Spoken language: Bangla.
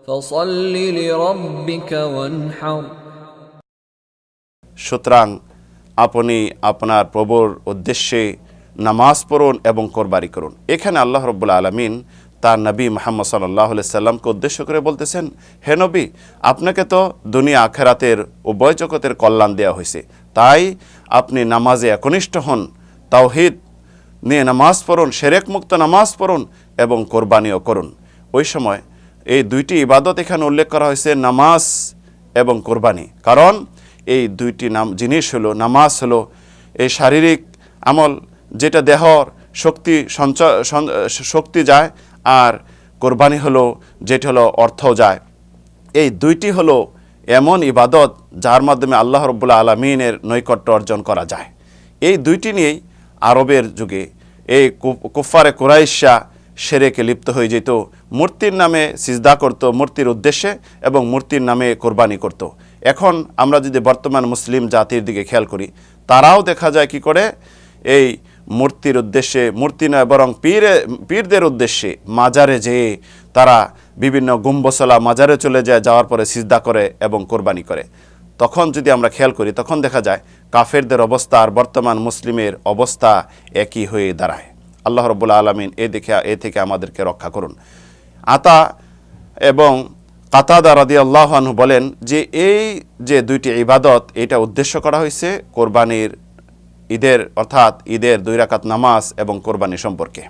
فصل لربك وانحر। সুতরাং আপনি আপনার প্রভুর উদ্দেশ্যে নামাজ পড়ুন এবং কোরবানি করুন। এখানে আল্লাহ রাব্বুল আলামিন তার নবী মুহাম্মদ সাল্লাল্লাহু আলাইহি সাল্লামকে উদ্দেশ্য করে বলতেছেন, হে নবী, আপনাকে তো দুনিয়া আখিরাতের উভয় জগতের কল্যাণ দেওয়া হয়েছে, তাই আপনি নামাজে একনিষ্ঠ হন, তাওহীদ নিয়ে নামাজ পড়ুন, শিরক মুক্ত নামাজ পড়ুন এবং কোরবানিও করুন। ওই সময় এই দুইটি ইবাদত এখানে উল্লেখ করা হয়েছে, নামাজ এবং কোরবানি, কারণ এই দুইটি জিনিস হলো, নামাজ হলো এই শারীরিক আমল যেটা দেহর শক্তি যায়, আর কোরবানি হলো যেটা হলো অর্থ যায়। এই দুইটি হলো এমন ইবাদত যার মাধ্যমে আল্লাহ রাব্বুল আলামিনের নৈকট্য অর্জন করা যায়। এই দুইটি নিয়েই আরবের যুগে এই কুফারে কুরাইশা শিরকে লিপ্ত হয়ে যেত, মূর্তির নামে সিজদা করত মূর্তির উদ্দেশ্যে এবং মূর্তির নামে কোরবানি করত। এখন আমরা যদি বর্তমান মুসলিম জাতির দিকে খেয়াল করি, তারাও দেখা যায় কি করে, এই মূর্তির উদ্দেশ্যে, মূর্তি নয় বরং পীরদের উদ্দেশ্যে মাজারে যেয়ে তারা বিভিন্ন গুম্বসলা মাজারে চলে যায়, যাওয়ার পরে সিজদা করে এবং কোরবানি করে। তখন যদি আমরা খেয়াল করি, তখন দেখা যায় কাফেরদের অবস্থা আর বর্তমান মুসলিমের অবস্থা একই হয়ে দাঁড়ায়। আল্লাহ রাব্বুল আলামিন এ থেকে আমাদেরকে রক্ষা করুন। আতা এবং কাতাদা রাদিয়াল্লাহু আনহু বলেন যে এই যে দুইটি ইবাদত, এটা উদ্দেশ্য করা হয়েছে কোরবানির ঈদের, অর্থাৎ ঈদের 2 রাকাত নামাজ এবং কোরবানি সম্পর্কে।